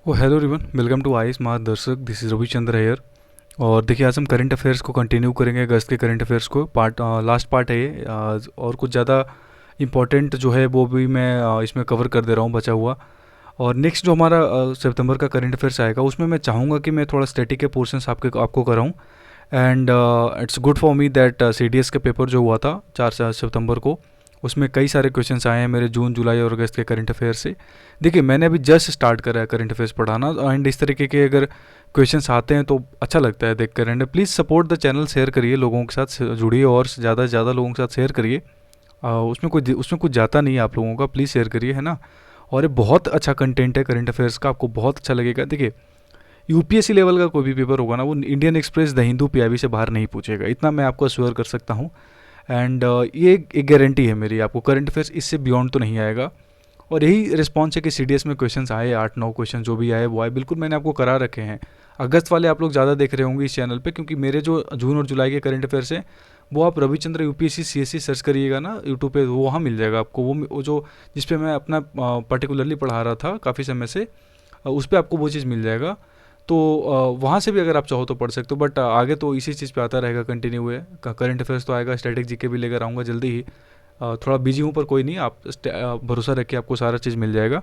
O hello everyone, welcome to IAS Margdarshak. This is Ravichandra here. और देखिए, आज हम करंट अफेयर्स को कंटिन्यू करेंगे। अगस्त के करंट अफेयर्स को लास्ट पार्ट है ये। और कुछ ज़्यादा इंपॉर्टेंट जो है वो भी मैं इसमें कवर कर दे रहा हूँ बचा हुआ। और नेक्स्ट जो हमारा सितंबर का करंट अफेयर्स आएगा उसमें मैं चाहूँगा कि मैं थोड़ा स्टैटिक के पोर्शंस आपको कराऊँ। And it's good for me that CDS का पेपर जो हुआ था 4 सितंबर को, उसमें कई सारे क्वेश्चंस आए हैं मेरे जून जुलाई और अगस्त के करंट अफेयर्स से। देखिए, मैंने अभी जस्ट स्टार्ट करा है करंट अफेयर्स पढ़ाना, एंड इस तरीके के अगर क्वेश्चंस आते हैं तो अच्छा लगता है देख कर। And please support the channel, share करिए, लोगों के साथ जुड़िए और ज़्यादा से ज़्यादा लोगों के साथ शेयर करिए। उसमें कुछ जाता नहीं है आप लोगों का, प्लीज़ शेयर करिए, है ना। और ये बहुत अच्छा कंटेंट है करंट अफेयर्स का, आपको बहुत अच्छा लगेगा। देखिए, यूपीएससी लेवल का कोई भी पेपर होगा ना, वो Indian express, the Hindu, PIB से बाहर नहीं पूछेगा, इतना मैं आपको अश्योर कर सकता हूँ। एंड ये एक गारंटी है मेरी आपको, करंट अफेयर्स इससे बियॉन्ड तो नहीं आएगा। और यही रिस्पॉन्स है कि सीडीएस में क्वेश्चंस आए, 8-9 क्वेश्चन जो भी आए वो आए, बिल्कुल मैंने आपको करा रखे हैं। अगस्त वाले आप लोग ज़्यादा देख रहे होंगे इस चैनल पे, क्योंकि मेरे जो जून और जुलाई के करंट अफेयर्स हैं वो आप रविचंद्र यूपीएससी सीएससी सर्च करिएगा ना यूट्यूब पे, वो वहाँ मिल जाएगा आपको। वो जो जिस पे मैं अपना पर्टिकुलरली पढ़ा रहा था काफ़ी समय से, उस पर आपको वो चीज़ मिल जाएगा। तो वहाँ से भी अगर आप चाहो तो पढ़ सकते हो। बट आगे तो इसी चीज़ पे आता रहेगा कंटिन्यू हुए, करंट अफेयर्स तो आएगा, स्टैटिक जीके भी लेकर आऊँगा जल्दी ही। थोड़ा बिजी हूँ पर कोई नहीं, आप भरोसा रखिए, आपको सारा चीज़ मिल जाएगा।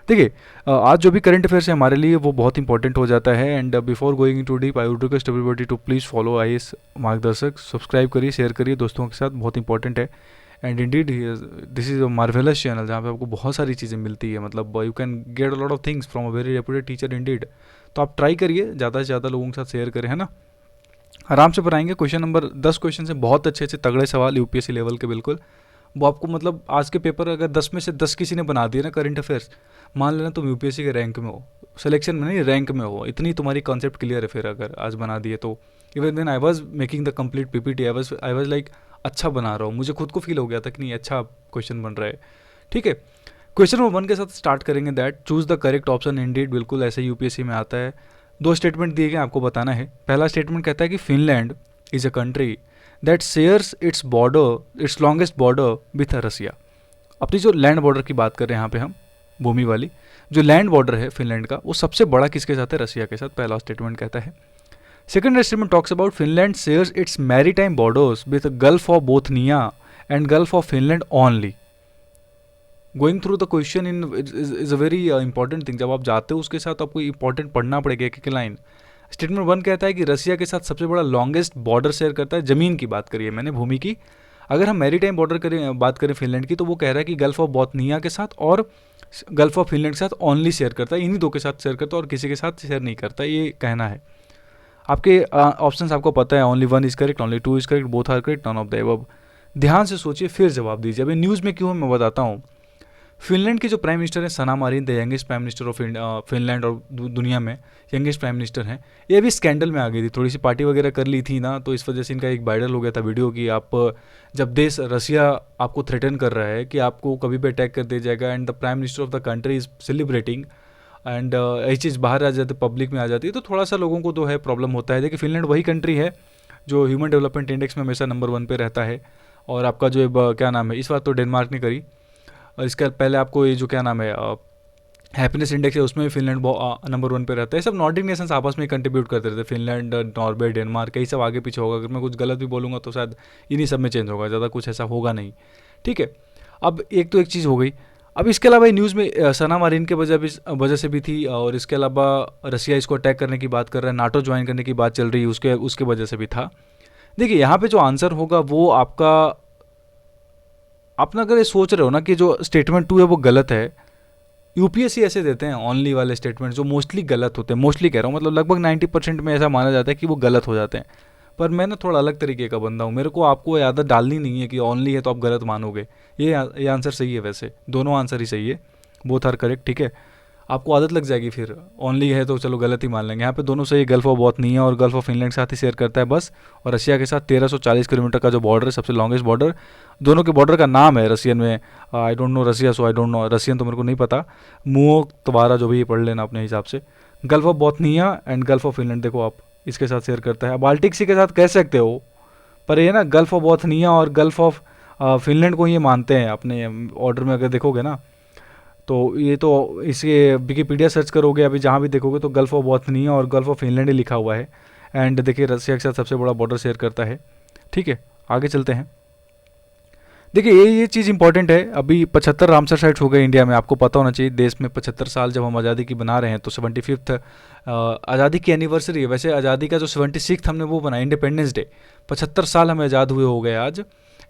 देखिए, आज जो भी करंट अफेयर्स है हमारे लिए वो बहुत इंपॉर्टेंट हो जाता है। And before going to deep, I would request everybody to please follow IAS Margdarshak, subscribe करिए, शेयर करिए दोस्तों के साथ, बहुत इंपॉर्टेंट है। And indeed this is a marvellous channel जहाँ पे आपको बहुत सारी चीज़ें मिलती है, मतलब you can get a lot of things from a very reputed teacher indeed. तो आप ट्राई करिए, ज़्यादा से ज़्यादा लोगों के साथ शेयर करें, है ना। आराम से पढ़ाएंगे। क्वेश्चन नंबर 10 क्वेश्चन से बहुत अच्छे अच्छे तगड़े सवाल यूपीएससी लेवल के, बिल्कुल वो आपको, मतलब आज के पेपर अगर 10 में से 10 किसी ने बना दिया ना करंट अफेयर्स, मान लेना तुम यूपीएससी के रैंक में हो, सिलेक्शन में नहीं, रैंक में हो, इतनी तुम्हारी कॉन्सेप्ट क्लियर है फिर अगर आज बना दिए तो। Even then I was making the complete PPT, I was like अच्छा बना रहा हूँ, मुझे खुद को फील हो गया था कि नहीं अच्छा क्वेश्चन बन रहा है। ठीक है, क्वेश्चन नंबर 1 के साथ स्टार्ट करेंगे, that choose the correct option. Indeed बिल्कुल ऐसे यूपीएससी में आता है। दो स्टेटमेंट दिए गए, आपको बताना है। पहला स्टेटमेंट कहता है कि Finland is a country that shares its longest border with Russia. अपनी जो लैंड बॉर्डर की बात कर रहे हैं यहाँ पे हम, भूमि वाली जो लैंड बॉर्डर है फिनलैंड का, वो सबसे बड़ा किसके साथ है? रसिया के साथ, पहला स्टेटमेंट कहता है। Second statement talks about Finland shares it's maritime borders with gulf of Bothnia and gulf of Finland only. Going through the question in is a very important thing. जब आप जाते हो उसके साथ आपको इंपॉर्टेंट पढ़ना पड़ेगा एक एक लाइन। स्टेटमेंट 1 कहता है कि रसिया के साथ सबसे बड़ा लॉन्गेस्ट बॉर्डर शेयर करता है, जमीन की बात करिए मैंने, भूमि की। अगर हम मैरीटाइम बॉर्डर करें, बात करें फिनलैंड की, तो वो कह रहा है कि गल्फ ऑफ बोथनिया के साथ और गल्फ ऑफ फिनलैंड के साथ ओनली शेयर करता है, इन्हीं दो के साथ शेयर करता है और किसी के साथ शेयर नहीं करता, ये कहना है। आपके ऑप्शंस आपको पता है, only 1 is correct, only 2 is correct, both are correct, none of the above. ध्यान से सोचिए फिर जवाब दीजिए। अभी न्यूज़ में क्यों मैं बताता हूँ। फिनलैंड के जो प्राइम मिनिस्टर हैं Sanna Marin, the youngest prime minister of Finland और दुनिया में यंगेस्ट प्राइम मिनिस्टर हैं। ये भी स्कैंडल में आ गई थी, थोड़ी सी पार्टी वगैरह कर ली थी ना, तो इस वजह से इनका एक वायरल हो गया था वीडियो कि आप जब देश रसिया आपको थ्रेटन कर रहा है कि आपको कभी भी अटैक कर दिया जाएगा, and the prime minister of the country is celebrating, and ऐसी चीज़ बाहर आ जाती है, पब्लिक में आ जाती है, तो थोड़ा सा लोगों को तो है प्रॉब्लम होता है। देखिए, फिनलैंड वही कंट्री है जो ह्यूमन डेवलपमेंट इंडेक्स में हमेशा नंबर 1 पे रहता है। और आपका जो क्या नाम है, इस बार तो डेनमार्क ने करी, और इसके पहले आपको ये जो क्या नाम है हैप्पीनेस इंडेक्स है, उसमें भी फिनलैंड नंबर 1 पे रहता है। सब नॉर्डिक नेशंस आपस में कंट्रीब्यूट करते रहते हैं, फिनलैंड, नॉर्वे, डेनमार्क, यही सब आगे पीछे होगा। अगर मैं कुछ गलत भी बोलूँगा तो शायद इन्हीं सब में चेंज होगा, ज़्यादा कुछ ऐसा होगा नहीं। ठीक है, अब एक तो एक चीज़ हो गई। अब इसके अलावा न्यूज़ में सना मारिन के वजह से भी थी, और इसके अलावा रसिया इसको अटैक करने की बात कर रहा है, नाटो ज्वाइन करने की बात चल रही है, उसके वजह से भी था। देखिए, यहाँ पे जो आंसर होगा वो आपका, अपना अगर ये सोच रहे हो ना कि जो स्टेटमेंट 2 है वो गलत है, यूपीएससी ऐसे देते हैं ओनली वाले स्टेटमेंट जो मोस्टली गलत होते हैं, मोस्टली कह रहा हूँ, मतलब लगभग 90% में ऐसा माना जाता है कि वो गलत हो जाते हैं। पर मैं ना थोड़ा अलग तरीके का बंदा हूँ, मेरे को आपको आदत डालनी नहीं है कि ओनली है तो आप गलत मानोगे। ये आंसर सही है, वैसे दोनों आंसर ही सही है, बोथ आर करेक्ट। ठीक है, आपको आदत लग जाएगी फिर, ओनली है तो चलो गलत ही मान लेंगे। यहाँ पे दोनों सही, गल्फ ऑफ बोथनिया और गल्फ ऑफ फिनलैंड के साथ ही शेयर करता है बस, और रशिया के साथ 1340 किलोमीटर का जो बॉर्डर है, सबसे लॉन्गेस्ट बॉर्डर। दोनों के बॉर्डर का नाम है रशियन में, I don't know Russia, so I don't know Russian, तो मेरे को नहीं पता। मुओ तबारा जो भी ये पढ़ लेना अपने हिसाब से। Gulf of Bothnia and gulf of Finland, देखो आप इसके साथ शेयर करता है। बाल्टिक सी के साथ कह सकते हो, पर ये ना गल्फ ऑफ बोथनिया और गल्फ ऑफ फिनलैंड को ये मानते हैं अपने ऑर्डर में, अगर देखोगे ना तो ये तो इसके विकिपीडिया सर्च करोगे, अभी जहाँ भी देखोगे तो गल्फ ऑफ बोथनिया और गल्फ ऑफ फिनलैंड ही लिखा हुआ है। एंड देखिए रसिया के साथ सबसे बड़ा बॉर्डर शेयर करता है। ठीक है, आगे चलते हैं। देखिए ये चीज़ इंपॉर्टेंट है। अभी 75 रामसर साइट्स हो गए इंडिया में, आपको पता होना चाहिए। देश में 75 साल जब हम आज़ादी की बना रहे हैं तो 75th आज़ादी की एनिवर्सरी है। वैसे आज़ादी का जो 76th हमने वो बनाया इंडिपेंडेंस डे, 75 साल हमें आज़ाद हुए हो गए आज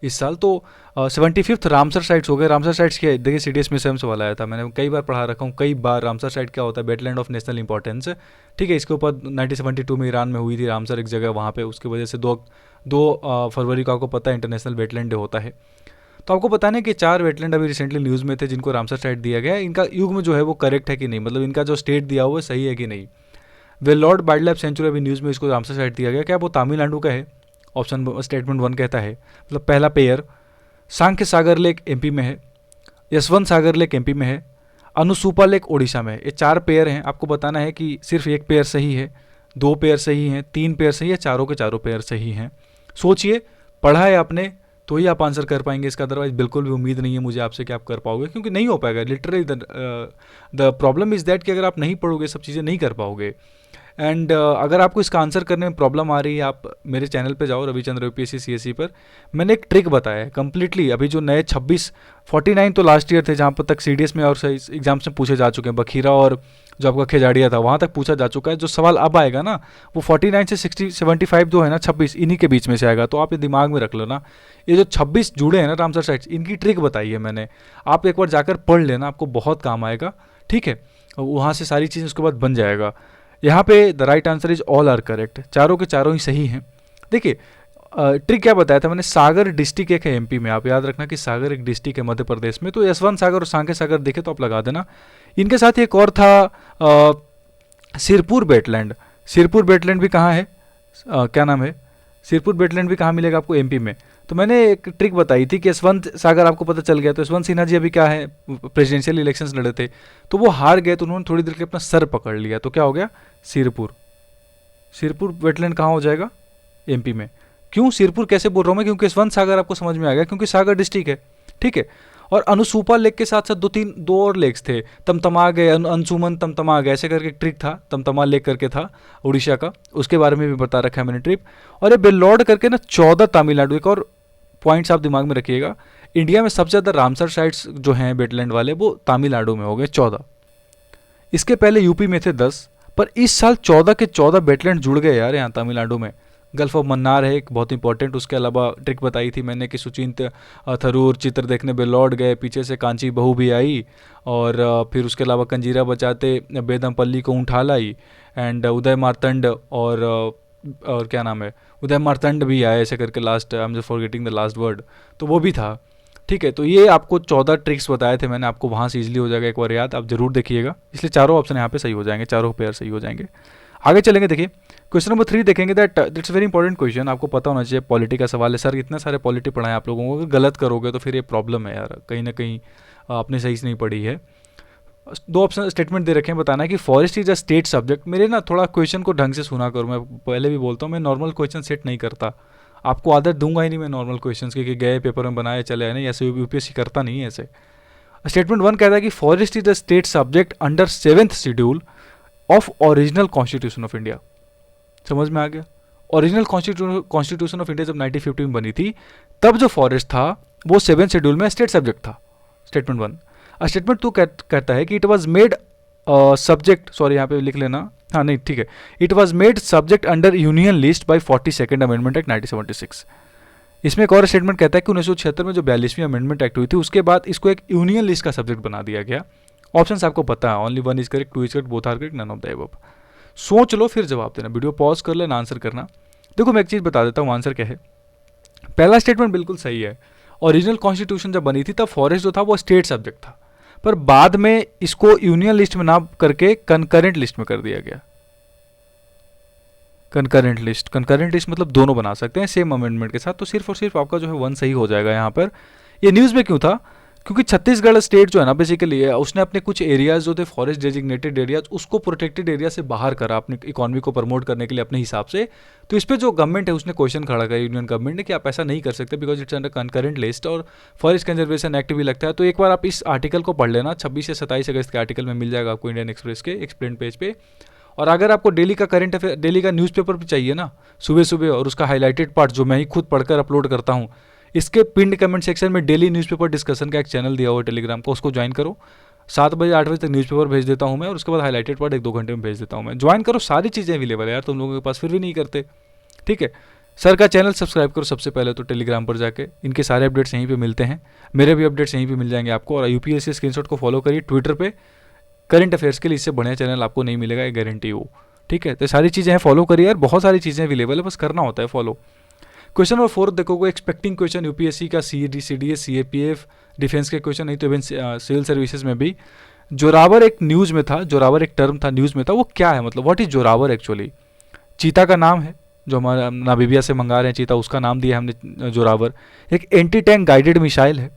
इस साल। तो 75th रामसर साइट्स हो गए। रामसर साइट्स क्या है, देखिए CDS में स्वयं सवाल आया था, मैंने कई बार पढ़ा रखा हूँ, कई बार। रामसर साइट क्या होता है, वेटलैंड ऑफ नेशनल इंपॉर्टेंस। ठीक है, इसके ऊपर 1972 में ईरान में हुई थी रामसर एक जगह वहाँ पे, उसकी वजह से 2 फरवरी को आपको पता है इंटरनेशनल वेटलैंड डे होता है। तो आपको बताना है कि 4 वेटलैंड अभी रिसेंटली न्यूज़ में थे जिनको रामसर साइट दिया गया है। इनका युग्म जो है वो करेक्ट है कि नहीं, मतलब इनका जो स्टेट दिया हुआ है सही है कि नहीं। वेल्लोर्ड वाइल्ड लाइफ सेंचुरी अभी न्यूज़ में इसको रामसर साइट दिया गया, क्या वो तमिलनाडु का है? ऑप्शन स्टेटमेंट 1 कहता है, मतलब पहला पेयर। सांख्य सागर लेक MP में है, यशवंत सागर लेक MP में है, अनुसूपा लेक ओडिशा में है। ये 4 पेयर हैं। आपको बताना है कि सिर्फ 1 पेयर सही है, 2 पेयर सही हैं, 3 पेयर सही है, चारों के चारों पेयर सही हैं। सोचिए, पढ़ा है आपने तो ही आप आंसर कर पाएंगे, इसका अदरवाइज बिल्कुल भी उम्मीद नहीं है मुझे आपसे कि आप कर पाओगे, क्योंकि नहीं हो पाएगा। Literally the problem is that कि अगर आप नहीं पढ़ोगे सब चीज़ें नहीं कर पाओगे। एंड अगर आपको इसका आंसर करने में प्रॉब्लम आ रही है, आप मेरे चैनल पे जाओ, रविचंद्र UPSC CSE पर। मैंने एक ट्रिक बताया है कम्प्लीटली। अभी जो नए 49 तो लास्ट ईयर थे जहाँ पर तक CDS में और एग्जाम्स में पूछे जा चुके हैं। बखीरा और जो आपका खेजाड़िया था वहाँ तक पूछा जा चुका है। जो सवाल अब आएगा ना वो 49 से 75 जो है ना, 26 इन्हीं के बीच में से आएगा। तो आप ये दिमाग में रख लो ना, ये जो 26 जुड़े हैं ना रामसर साइट्स, इनकी ट्रिक बताई है मैंने। आप एक बार जाकर पढ़ लेना, आपको बहुत काम आएगा। ठीक है, वहाँ से सारी चीज़ उसके बाद बन जाएगा। यहाँ पे the right answer is all are correct, चारों के चारों ही सही हैं। देखिए ट्रिक क्या बताया था मैंने, सागर डिस्ट्रिक्ट एक है MP में, आप याद रखना कि सागर एक डिस्ट्रिक्ट है मध्य प्रदेश में। तो यशवंत सागर और सांख्य सागर देखे तो आप लगा देना। इनके साथ एक और था सिरपुर वेटलैंड। सिरपुर वेटलैंड भी कहाँ है, क्या नाम है, सिरपुर वेटलैंड भी कहाँ मिलेगा आपको MP में। तो मैंने एक ट्रिक बताई थी कि यशवंत सागर आपको पता चल गया। तो यशवंत सिन्हा जी अभी क्या है, प्रेसिडेंशियल इलेक्शंस लड़े थे तो वो हार गए, तो उन्होंने थोड़ी देर के अपना सर पकड़ लिया, तो क्या हो गया, सिरपुर। सिरपुर वेटलैंड कहाँ हो जाएगा, MP में। क्यों सिरपुर कैसे बोल रहा हूँ मैं, क्योंकि यशवंत सागर आपको समझ में आ गया, क्योंकि सागर डिस्ट्रिक्ट है। ठीक है, और अनुसूपा लेक के साथ साथ दो और लेक्स थे, तमतमा गए, अंशुमन तमतमा गए, ऐसे करके एक ट्रिक था, तमतमा लेक करके था उड़ीसा का, उसके बारे में भी बता रखा है मैंने ट्रिप। और ये बेल्लौर करके ना 14 तमिलनाडु। एक और पॉइंट्स आप दिमाग में रखिएगा, इंडिया में सबसे ज़्यादा रामसर साइट्स जो हैं वेटलैंड वाले वो तमिलनाडु में हो गए 14। इसके पहले यूपी में थे 10, पर इस साल 14 के 14 वेटलैंड जुड़ गए यार यहाँ तमिलनाडु में। गल्फ ऑफ मन्नार है एक बहुत इंपॉर्टेंट। उसके अलावा ट्रिक बताई थी मैंने कि सुचिंत थरूर चित्र देखने बेलौट गए, पीछे से कांची बहू भी आई, और फिर उसके अलावा कंजीरा बचाते बेदमपल्ली को उठा लाई, एंड उदय मार्तंड और क्या नाम है, उदय मार्तंड भी आए ऐसे करके, last I am just forgetting the last word, तो वो भी था। ठीक है, तो ये आपको 14 ट्रिक्स बताए थे मैंने, आपको वहाँ से इजीली हो जाएगा एक बार याद, आप जरूर देखिएगा। इसलिए चारों ऑप्शन यहाँ पे सही हो जाएंगे, चारों पेयर सही हो जाएंगे। आगे चलेंगे, देखिए क्वेश्चन नंबर 3 देखेंगे। दैट्स वेरी इंपॉर्टेंट क्वेश्चन, आपको पता होना चाहिए। पॉलिटी का सवाल है। सर इतने सारे पॉलिटी पढ़ाएं आप लोगों को, अगर गलत करोगे तो फिर ये प्रॉब्लम है यार, कहीं ना कहीं आपने सही से नहीं पढ़ी है। 2 ऑप्शन स्टेटमेंट दे रखे हैं, बताना है कि forest is a state subject. मेरे ना थोड़ा क्वेश्चन को ढंग से सुना करो, मैं पहले भी बोलता हूँ मैं नॉर्मल क्वेश्चन सेट नहीं करता, आपको आदत दूंगा ही नहीं मैं नॉर्मल क्वेश्चंस की कि गए पेपर में बनाए चले आए, नहीं ऐसे UPSC करता नहीं है ऐसे। स्टेटमेंट 1 कहता है कि forest is a state subject under 7th schedule of original constitution of India. समझ में आ गया, ओरिजिनल कॉन्स्टिट्यूशन ऑफ इंडिया जब 1950 में बनी थी तब जो फॉरेस्ट था वो 7th शेड्यूल में स्टेट सब्जेक्ट था। स्टेटमेंट 1। स्टेटमेंट 2 कहता है कि it was made subject, sorry यहाँ पे लिख लेना, हाँ नहीं ठीक है, it was made subject under union list by 42nd amendment act 1976। इसमें एक और स्टेटमेंट कहता है कि 1976 में जो 42वीं अमेंडमेंट एक्ट हुई थी उसके बाद इसको एक यूनियन लिस्ट का सब्जेक्ट बना दिया गया। ऑप्शंस आपको पता है, only 1 is correct, 2 is correct, both are correct, none of the above. सोच लो फिर जवाब देना, वीडियो पॉज कर लेना, आंसर करना। देखो मैं एक चीज़ बता देता हूँ आंसर क्या है। पहला स्टेटमेंट बिल्कुल सही है, ओरिजिनल कॉन्स्टिट्यूशन जब बनी थी तब फॉरेस्ट जो था वो स्टेट सब्जेक्ट था, पर बाद में इसको यूनियन लिस्ट में ना करके कंकरेंट लिस्ट में कर दिया गया। कंकरेंट लिस्ट मतलब दोनों बना सकते हैं सेम अमेंडमेंट के साथ, तो सिर्फ और सिर्फ आपका जो है 1 सही हो जाएगा यहाँ पर। ये न्यूज़ में क्यों था, क्योंकि छत्तीसगढ़ स्टेट जो है ना बेसिकली उसने अपने कुछ एरियाज जो थे फॉरेस्ट डेजिग्नेटेड एरियाज उसको प्रोटेक्टेड एरिया से बाहर करा अपनी इकोनॉमी को प्रमोट करने के लिए अपने हिसाब से। तो इस पर जो गवर्नमेंट है उसने क्वेश्चन खड़ा करा यूनियन गवर्नमेंट ने कि आप ऐसा नहीं कर सकते because it's under concurrent list और फॉरेस्ट कंजर्वेशन एक्ट भी लगता है। तो एक बार आप इस आर्टिकल को पढ़ लेना, 26 या 27 अगस्त के आर्टिकल में मिल जाएगा आपको इंडियन एक्सप्रेस के एक्सप्लेन पेज पे। और अगर आपको डेली का करंट अफेयर, डेली का न्यूज़पेपर भी चाहिए ना सुबह सुबह, और उसका हाईलाइटेड पार्ट जो मैं ही खुद पढ़कर अपलोड करता हूँ, इसके पिंड कमेंट सेक्शन में डेली न्यूज़पेपर डिस्कशन का एक चैनल दिया हुआ है टेलीग्राम का, उसको ज्वाइन करो। 7 बजे 8 बजे तक न्यूज़पेपर भेज देता हूँ मैं, और उसके बाद हाईलाइटेड पार्ट 1-2 घंटे में भेज देता हूँ मैं। ज्वाइन करो, सारी चीज़ें अवेलेबल है यार, तुम लोगों के पास फिर भी नहीं करते। ठीक है, सर का चैनल सब्सक्राइब करो सबसे पहले तो टेलीग्राम पर जाके, इनके सारे अपडेट्स यहीं पे मिलते हैं, मेरे भी अपडेट्स यहीं पे मिल जाएंगे आपको। और यूपीएससी स्क्रीनशॉट को फॉलो करिए ट्विटर पे करंट अफेयर्स के लिए, इससे बढ़िया चैनल आपको नहीं मिलेगा, ये गारंटी हो। ठीक है, तो सारी चीज़ें हैं, फॉलो करिए यार, बहुत सारी चीज़ें अवेलेबल है, बस करना होता है फॉलो। क्वेश्चन नंबर 4 देखोगे, एक्सपेक्टिंग क्वेश्चन यूपीएससी का CDS CAPF डिफेंस के क्वेश्चन, नहीं तो इवन सिविल सर्विसेज में भी। जोरावर एक न्यूज़ में था, जोरावर एक टर्म था न्यूज़ में था, वो क्या है मतलब व्हाट इज जोरावर एक्चुअली? चीता का नाम है जो हमारा नामीबिया से मंगा रहे हैं चीता, उसका नाम दिया हमने जोरावर। एक एंटी टैंक गाइडेड मिसाइल है,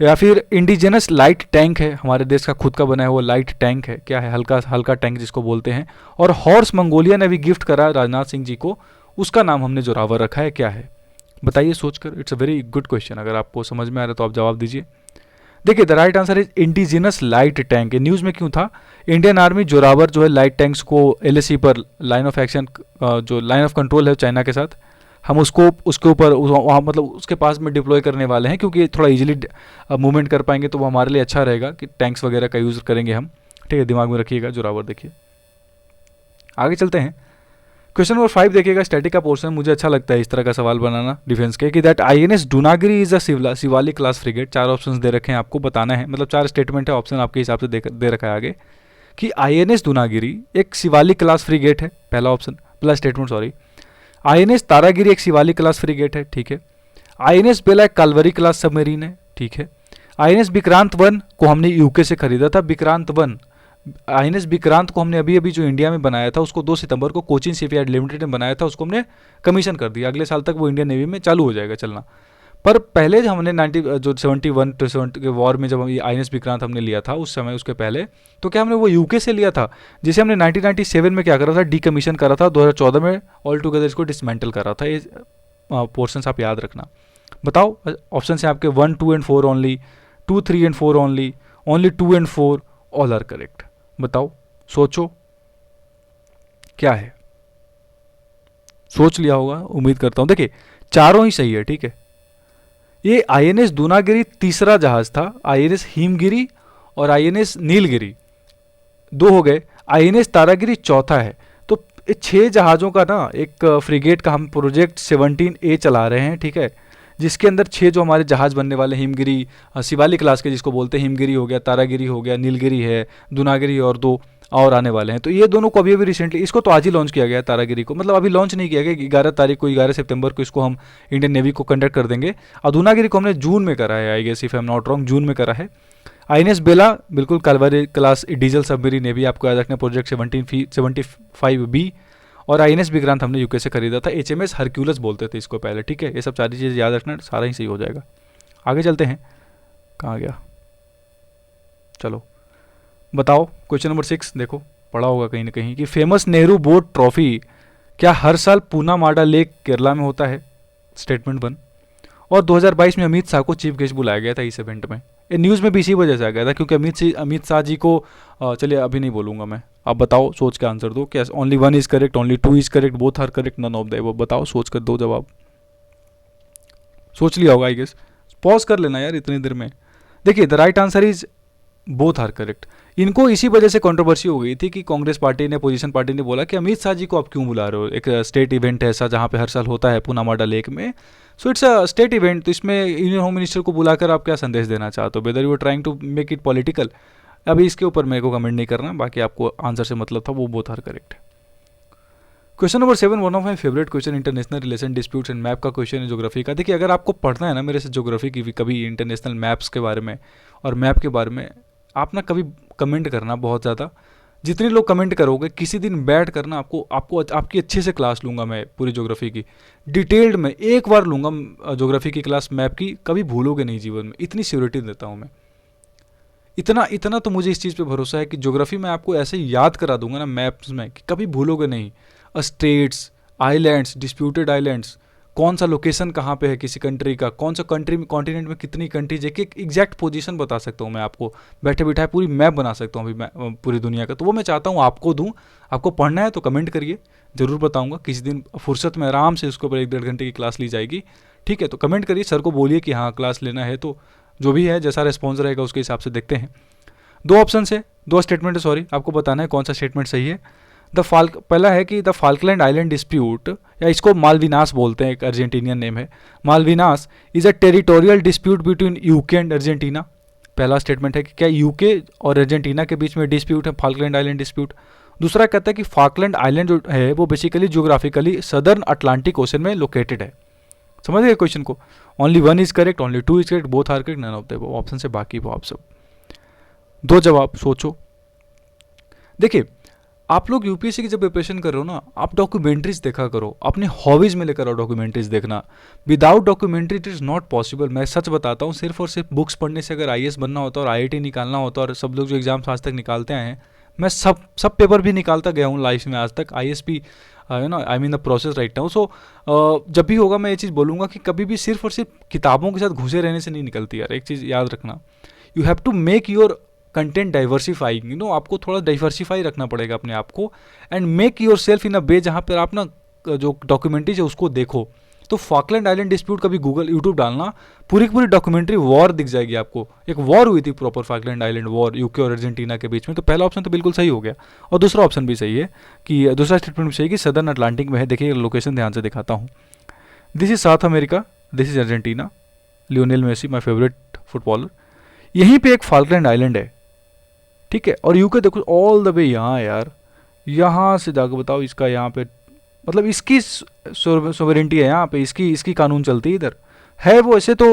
या फिर इंडिजिनस लाइट टैंक है, हमारे देश का खुद का बनाया हुआ लाइट टैंक है, क्या है, हल्का हल्का टैंक जिसको बोलते हैं। और हॉर्स मंगोलिया ने भी गिफ्ट करा राजनाथ सिंह जी को, उसका नाम हमने जोरावर रखा है, क्या है बताइए सोचकर। It's a very good question, अगर आपको समझ में आ रहा है तो आप जवाब दीजिए। देखिए the right answer is indigenous light tank. News में क्यों था? इंडियन आर्मी जोरावर जो है लाइट टैंक्स को LAC पर, लाइन ऑफ एक्शन जो लाइन ऑफ कंट्रोल है चाइना के साथ, हम उसको उसके ऊपर वहाँ मतलब उसके पास में डिप्लॉय करने वाले हैं, क्योंकि थोड़ा इजीली मूवमेंट कर पाएंगे तो वो हमारे लिए अच्छा रहेगा कि टैंक्स वगैरह का यूज़ करेंगे हम। ठीक है, दिमाग में रखिएगा जोरावर। देखिए आगे चलते हैं, क्वेश्चन नंबर 5 देखिएगा, स्टैटिक का पोर्शन। मुझे अच्छा लगता है इस तरह का सवाल बनाना डिफेंस के, कि that INS Dunagiri is a Shivalik class frigate. 4 options दे रखे हैं आपको, बताना है, मतलब 4 स्टेटमेंट है, ऑप्शन आपके हिसाब से दे रखा है आगे, कि INS डूनागिरी एक शिवालिक क्लास फ्रिगेट है, पहला ऑप्शन, पहला स्टेटमेंट सॉरी। INS तारागिरी एक शिवालिक क्लास फ्रिगेट है, ठीक है। INS बेला एक कालवरी क्लास सबमरीन है, ठीक है। INS विक्रांत 1 को हमने यूके से खरीदा था, विक्रांत 1, INS विक्रांत को हमने अभी अभी जो इंडिया में बनाया था उसको 2 सितंबर को कोचिन शिपयार्ड लिमिटेड ने बनाया था, उसको हमने कमीशन कर दिया, अगले साल तक वो इंडियन नेवी में चालू हो जाएगा चलना। पर पहले जो हमने 71 to 70 के वॉर में जब INS विक्रांत हमने लिया था उस समय, उसके पहले तो क्या हमने वो यूके से लिया था, जिसे हमने 1997 में क्या करा था, डीकमीशन करा था, 2014 में ऑल टुगेदर इसको डिसमेंटल करा था। ये पोर्शन आप याद रखना। बताओ ऑप्शन है आपके 1, 2 and 4 only, 2, 3 and 4 only, only 2 and 4, all are correct. बताओ, सोचो क्या है, सोच लिया होगा उम्मीद करता हूं। देखिए चारों ही सही है, ठीक है। ये INS दूनागिरी तीसरा जहाज था, INS हिमगिरी और INS नीलगिरी 2 हो गए, INS तारागिरी चौथा है। तो 6 जहाज़ों का ना एक फ्रिगेट का हम प्रोजेक्ट 17A चला रहे हैं, ठीक है, जिसके अंदर 6 जो हमारे जहाज़ बनने वाले, हिमगिरी शिवालिक क्लास के जिसको बोलते हैं, हिमगिरी हो गया, तारागिरी हो गया, नीलगिरी है, दूनागिरी और 2 और आने वाले हैं। तो ये दोनों को अभी अभी रिसेंटली, इसको तो आज ही लॉन्च किया गया है तारागिरी को, मतलब अभी लॉन्च नहीं किया गया, 11 तारीख को, 11 सितंबर को इसको हम इंडियन नेवी को कंडक्ट कर देंगे। और दूनागिरी को हमने जून में करा है, I guess if I am not wrong, June में करा है। INS बेला बिल्कुल Kalvari class diesel submarine navy, आपको याद रखना प्रोजेक्ट 75B। और INS विक्रांत हमने यूके से खरीदा था, HMS हरक्यूलस बोलते थे इसको पहले, ठीक है। ये सब सारी चीज़ें याद रखना, सारा ही सही हो जाएगा। आगे चलते हैं, कहाँ गया, चलो बताओ क्वेश्चन नंबर 6 देखो, पढ़ा होगा कहीं ना कहीं, कि फेमस नेहरू बोट ट्रॉफी क्या हर साल पूना माडा लेक केरला में होता है, स्टेटमेंट 1। और 2022 में अमित शाह को चीफ गेस्ट बुलाया गया था इस इवेंट में। ये न्यूज़ में भी इसी वजह से आ गया था, क्योंकि अमित शाह जी को, चलिए अभी नहीं बोलूँगा मैं, आप बताओ सोच के आंसर दो, क्या only 1 is correct, only 2 is correct, both are correct, none of the above. बताओ, सोच कर दो जवाब, सोच लिया होगा आई गेस, पॉज कर लेना यार इतनी देर में। देखिए the right answer is both are correct. इनको इसी वजह से कंट्रोवर्सी हो गई थी कि कांग्रेस पार्टी ने, पोजीशन पार्टी ने बोला कि अमित शाह जी को आप क्यों बुला रहे हो, एक स्टेट इवेंट है ऐसा जहाँ पे हर साल होता है पूनामाडा लेक में, so it's a state event, तो इसमें यूनियन होम मिनिस्टर को बुलाकर आप क्या संदेश देना चाहते हो, whether you are trying to make it political. अभी इसके ऊपर मेरे को कमेंट नहीं करना, बाकी आपको आंसर से मतलब था, वो both are correct. Question number 7, one of my favourite question, international relation disputes and map का क्वेश्चन है, ज्योग्राफी का। देखिए अगर आपको पढ़ना है ना मेरे से ज्योग्राफी की कभी इंटरनेशनल मैप्स के बारे में और मैप के बारे में, आप ना कभी कमेंट करना बहुत ज़्यादा, जितने लोग कमेंट करोगे किसी दिन बैठ कर ना आपको आपको आपकी अच्छे से क्लास लूँगा मैं पूरी ज्योग्राफी की, डिटेल्ड में एक बार लूँगा ज्योग्राफी की क्लास मैप की, कभी भूलोगे नहीं जीवन में, इतनी श्योरिटी देता हूँ मैं। इतना इतना तो मुझे इस चीज़ पे भरोसा है कि ज्योग्राफी में आपको ऐसे याद करा दूंगा ना मैप्स में कि कभी भूलोगे नहीं। स्टेट्स, आइलैंड्स, डिस्प्यूटेड आइलैंड्स, कौन सा लोकेशन कहाँ पे है किसी कंट्री का, कौन सा कंट्री में कॉन्टिनेंट में कितनी कंट्रीज है, कि एग्जैक्ट पोजीशन बता सकता हूँ मैं आपको, बैठे बिठाए पूरी मैप बना सकता हूँ अभी मैं पूरी दुनिया का। तो वो मैं चाहता हूँ आपको दूँ। आपको पढ़ना है तो कमेंट करिए, ज़रूर बताऊँगा। किसी दिन फुर्सत में आराम से उसके ऊपर 1-1.5 घंटे की क्लास ली जाएगी, ठीक है। तो कमेंट करिए, सर को बोलिए कि हाँ क्लास लेना है, तो जो भी है जैसा रिस्पॉन्स रहेगा उसके हिसाब से देखते हैं। 2 ऑप्शन है, 2 स्टेटमेंट है, सॉरी, आपको बताना है कौन सा स्टेटमेंट सही है। पहला है कि द फाल्कलैंड आइलैंड डिस्प्यूट, या इसको मालविनास बोलते हैं, एक अर्जेंटीनियन नेम है Malvinas, is a territorial dispute between UK and Argentina. पहला स्टेटमेंट है कि क्या यूके और अर्जेंटीना के बीच में डिस्प्यूट है फाल्कलैंड आइलैंड डिस्प्यूट। दूसरा कहता है कि फाल्कलैंड आइलैंड जो है वो basically geographically southern Atlantic ocean में लोकेटेड है। समझ गए क्वेश्चन को? Only 1 is correct, only 2 is correct, both are correct, none of the option से बाकी वो आप सब 2 जवाब सोचो। देखिए, आप लोग यूपीएससी की जब प्रिपरेशन कर रहे हो ना, आप डॉक्यूमेंट्रीज देखा करो, अपने हॉबीज में लेकर आओ डॉक्यूमेंट्रीज देखना। Without documentary it is not possible. मैं सच बताता हूँ, सिर्फ और सिर्फ बुक्स पढ़ने से अगर आईएएस बनना होता और आईआईटी निकालना होता, और सब लोग जो एग्जाम्स आज तक निकालते आए हैं, मैं सब पेपर भी निकालता गया हूँ लाइफ में आज तक, आईएएस भी you know I mean the process right now. So जब भी होगा मैं ये चीज़ बोलूँगा कि कभी भी सिर्फ और सिर्फ किताबों के साथ घुसे रहने से नहीं निकलती यार। एक चीज़ याद रखना, you have to make your content diversifying, you know, आपको थोड़ा डाइवर्सिफाई रखना पड़ेगा अपने आप को, and make yourself in a way जहाँ पर आप ना जो डॉक्यूमेंट्रीज है उसको देखो। तो फॉकलैंड आइलैंड डिस्प्यूट कभी गूगल यूट्यूब डालना, पूरी की पूरी डॉक्यूमेंट्री वॉर दिख जाएगी आपको। एक वॉर हुई थी proper, Falkland island war, UK और अर्जेंटीना के बीच में। तो पहला ऑप्शन तो बिल्कुल सही हो गया, और दूसरा ऑप्शन भी सही है कि दूसरा स्टेटमेंट भी सही है कि सदर्न अटलांटिक में है। देखिए लोकेशन ध्यान से दिखाता हूँ, this is South America, this is Argentina, Lionel Messi my favourite footballer, यहीं पे एक फॉकलैंड आइलैंड है, ठीक है। और यूके देखो ऑल द वे यहाँ यार, यहाँ से जाकर बताओ इसका यहाँ पे मतलब इसकी सोवरेंटी है यहाँ पे, इसकी कानून चलती है इधर है। वो ऐसे तो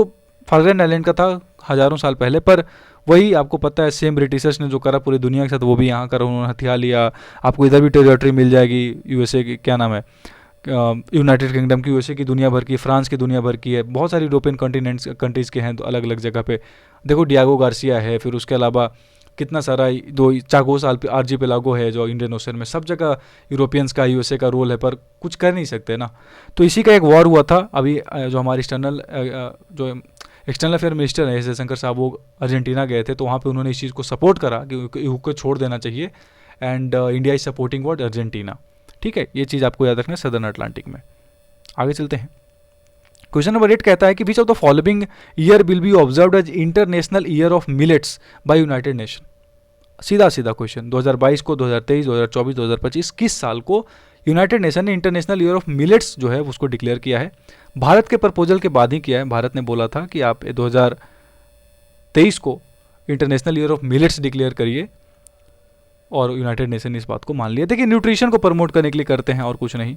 फॉकलैंड आइलैंड का था हज़ारों साल पहले, पर वही आपको पता है सेम ब्रिटिशर्स ने जो करा पूरी दुनिया के साथ वो भी यहाँ करा, उन्होंने हथियार लिया। आपको इधर भी टेरिटरी मिल जाएगी, यूएसए की क्या नाम है, यूनाइटेड किंगडम की, यूएसए की दुनिया भर की, फ्रांस की दुनिया भर की है, बहुत सारी यूरोपियन कॉन्टिनेंट्स कंट्रीज़ के हैं तो अलग अलग जगह पे। देखो डियागो गार्सिया है, फिर उसके अलावा कितना सारा दो चागोस आर्चिपेलागो है जो इंडियन ओशन में, सब जगह यूरोपियंस का यूएसए का रोल है, पर कुछ कर नहीं सकते ना। तो इसी का एक वॉर हुआ था अभी, जो हमारे जो एक्सटर्नल अफेयर मिनिस्टर है जयशंकर साहब, वो अर्जेंटीना गए थे, तो वहाँ पे उन्होंने इस चीज़ को सपोर्ट करा कि यूके छोड़ देना चाहिए, and India is supporting what Argentina, ठीक है। ये चीज़ आपको याद रखना है सदर्न अटलांटिक में। आगे चलते हैं। क्वेश्चन नंबर 8 कहता है कि which of the following year will be observed as international year of millets by united nation. सीधा सीधा क्वेश्चन, 2022 को, 2023, 2024, 2025 किस साल को यूनाइटेड नेशन ने इंटरनेशनल ईयर ऑफ मिलेट्स जो है उसको डिक्लेयर किया है? भारत के प्रपोजल के बाद ही किया है। भारत ने बोला था कि आप 2023 को international year of millets declare करिए, और यूनाइटेड नेशन ने इस बात को मान लिया। देखिए न्यूट्रिशन को प्रमोट करने के लिए करते हैं और कुछ नहीं।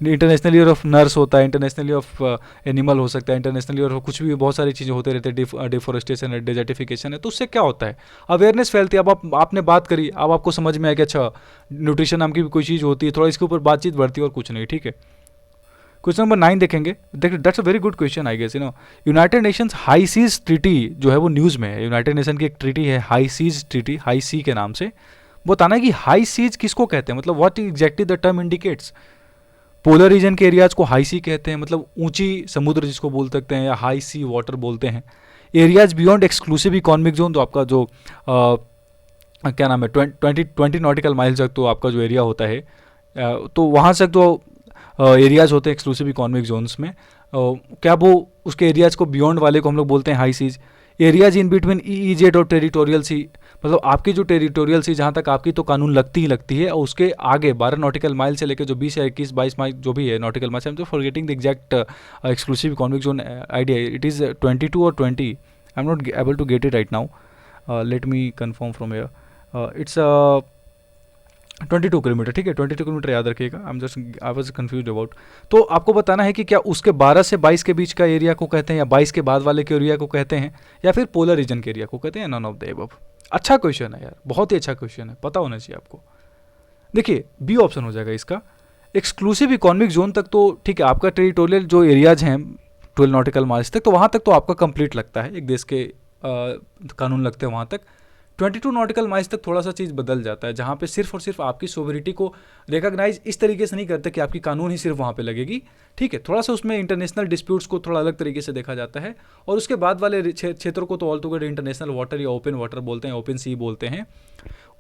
इंटरनेशनल ईयर ऑफ नर्स होता है, इंटरनेशनल ईयर ऑफ एनिमल हो सकता है, इंटरनेशनल ईयर ऑफ कुछ भी, बहुत सारी चीज़ें होते रहते हैं, डिफोरेस्टेशन है, डेजर्टिफिकेशन है। तो उससे क्या होता है, अवेयरनेस फैलती है। अब आपने बात करी, अब आपको समझ में आया कि अच्छा न्यूट्रिशन नाम की भी कोई चीज़ होती है, थोड़ा इसके ऊपर बातचीत बढ़ती है और कुछ नहीं, ठीक है। क्वेश्चन नंबर 9 देखेंगे। देखिए that's a very good question I guess, you know. United Nations high seas treaty जो है वो न्यूज़ में है। यूनाइटेड नेशन की एक ट्रीटी है हाई सीज ट्रीटी, हाई सी के नाम से। बताना है कि हाई सीज किसको कहते हैं, मतलब what exactly the term indicates. Polar region के एरियाज को हाई सी कहते हैं, मतलब ऊंची समुद्र जिसको बोल सकते हैं, या हाई सी वाटर बोलते हैं। Areas beyond exclusive economic zone, तो आपका जो क्या नाम है 20 नॉटिकल माइल्स तक तो आपका जो एरिया होता है, तो वहाँ से तो एरियाज होते हैं एक्सक्लूसिव इकोनॉमिक जोन्स में। क्या वो उसके एरियाज को बियॉन्ड वाले को हम लोग बोलते हैं high seas. Areas in between EEZ और टेरिटोरियल सी, मतलब आपकी जो टेरिटोरियल सी जहाँ तक आपकी तो कानून लगती ही लगती है, और उसके आगे 12 नॉटिकल माइल से लेकर जो 20 या 21 22 माइल जो भी है nautical mile, I am forgetting the exact exclusive economic zone idea, it is 22 और 20, I am not able to get it right now, let me confirm from here, it's 22 kilometre, ठीक है। 22 किलोमीटर याद रखिएगा, I was confused about. तो आपको बताना है कि क्या उसके 12 से 22 के बीच का एरिया को कहते हैं, या 22 के बाद वाले के एरिया को कहते हैं, या फिर पोलर रीजन के एरिया को कहते हैं, नन ऑफ द अबव। अच्छा क्वेश्चन है यार, बहुत ही अच्छा क्वेश्चन है, पता होना चाहिए आपको। देखिए बी ऑप्शन हो जाएगा इसका। एक्सक्लूसिव इकोनॉमिक जोन तक तो ठीक है, आपका टेरिटोरियल जो एरियाज हैं 12 नॉटिकल माइल्स तक, तो वहाँ तक तो आपका कंप्लीट लगता है, एक देश के कानून लगते हैं वहाँ तक। 22 नॉटिकल माइल्स तक थोड़ा सा चीज़ बदल जाता है, जहाँ पे सिर्फ और सिर्फ आपकी सोवरिटी को रिकॉग्नाइज इस तरीके से नहीं करते कि आपकी कानून ही सिर्फ वहाँ पे लगेगी। ठीक है, थोड़ा सा उसमें इंटरनेशनल डिस्प्यूट्स को थोड़ा अलग तरीके से देखा जाता है, और उसके बाद वाले क्षेत्रों को तो ऑल टुगेदर इंटरनेशनल वाटर या ओपन वाटर बोलते हैं, ओपन सी बोलते हैं।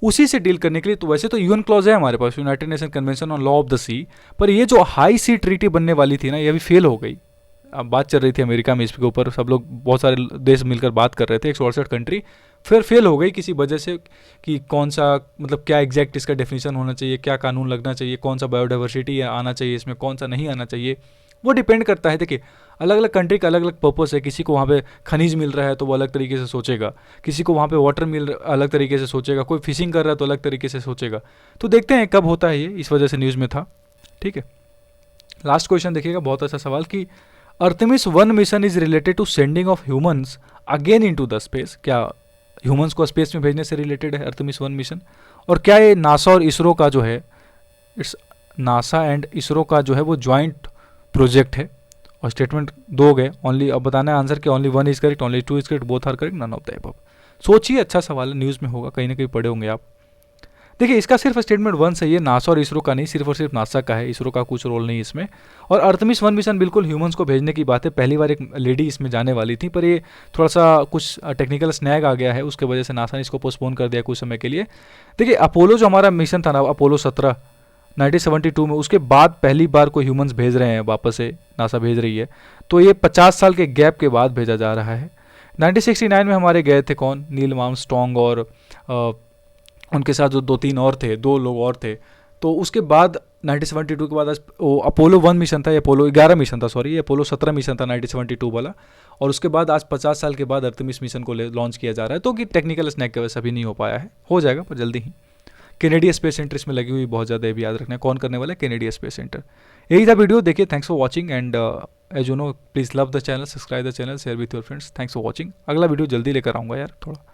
उसी से डील करने के लिए तो वैसे तो यूएन क्लॉज है हमारे पास, United Nation Convention on law of the sea, पर ये जो हाई सी ट्रीटी बनने वाली थी ना, ये अभी फेल हो गई। अब बात चल रही थी अमेरिका में इसके ऊपर, सब लोग बहुत सारे देश मिलकर बात कर रहे थे, 168 कंट्री, फिर फेल हो गई किसी वजह से कि कौन सा मतलब क्या एग्जैक्ट इसका डेफिनेशन होना चाहिए, क्या कानून लगना चाहिए, कौन सा बायोडाइवर्सिटी आना चाहिए इसमें, कौन सा नहीं आना चाहिए, वो डिपेंड करता है। देखिए अलग अलग कंट्री का अलग अलग पर्पस है, किसी को वहाँ पे खनिज मिल रहा है तो वो अलग तरीके से सोचेगा, किसी को वहाँ पे वाटर अलग तरीके से सोचेगा, कोई फिशिंग कर रहा है तो अलग तरीके से सोचेगा। तो देखते हैं कब होता है ये, इस वजह से न्यूज़ में था। ठीक है, लास्ट क्वेश्चन देखिएगा, बहुत अच्छा सवाल कि Artemis 1 mission is related to sending of humans again into the space. क्या ह्यूमंस को स्पेस में भेजने से रिलेटेड है अर्तेमिस 1 मिशन? और क्या ये नासा और इसरो का जो है, इट्स नासा एंड इसरो का जो है वो ज्वाइंट प्रोजेक्ट है? और स्टेटमेंट दो गए ओनली, अब बताना है आंसर कि only 1 is correct, only 2 is correct, both are correct, none of the above. सोचिए, अच्छा सवाल है, न्यूज़ में होगा, कहीं ना कहीं पढ़े होंगे आप। देखिए इसका सिर्फ स्टेटमेंट 1 सही है, नासा और इसरो का नहीं, सिर्फ और सिर्फ नासा का है, इसरो का कुछ रोल नहीं इसमें। और अर्तेमिस 1 मिशन बिल्कुल ह्यूमंस को भेजने की बात है, पहली बार एक लेडी इसमें जाने वाली थी, पर ये थोड़ा सा कुछ टेक्निकल स्नैग आ गया है, उसके वजह से नासा ने इसको पोस्टपोन कर दिया कुछ समय के लिए। देखिए अपोलो जो हमारा मिशन था ना, अपोलो 17 1972 में, उसके बाद पहली बार कोई ह्यूमंस भेज रहे हैं वापस से, नासा भेज रही है, तो ये 50 साल के गैप के बाद भेजा जा रहा है। 1969 में हमारे गए थे कौन, नील आर्मस्ट्रॉन्ग, और उनके साथ जो 2-3 और थे, 2 लोग और थे। तो उसके बाद 1972 के बाद आज अपोलो 1 मिशन था, ये अपोलो 11 मिशन था, सॉरी ये अपोलो 17 मिशन था 1972 वाला, और उसके बाद आज 50 साल के बाद अर्तेमिस मिशन को लॉन्च किया जा रहा है। तो कि टेक्निकल स्नैक की वजह से अभी नहीं हो पाया है, हो जाएगा पर जल्दी ही। कैनेडियन स्पेस सेंटर इसमें लगी हुई बहुत ज़्यादा, भी याद रखना है कौन करने वाला है, कैनेडियन स्पेस सेंटर। यही था वीडियो, देखिए thanks for watching, and as you know please love the channel, subscribe the channel, share with your friends. Thanks for watching, अगला वीडियो जल्दी लेकर आऊँगा यार थोड़ा।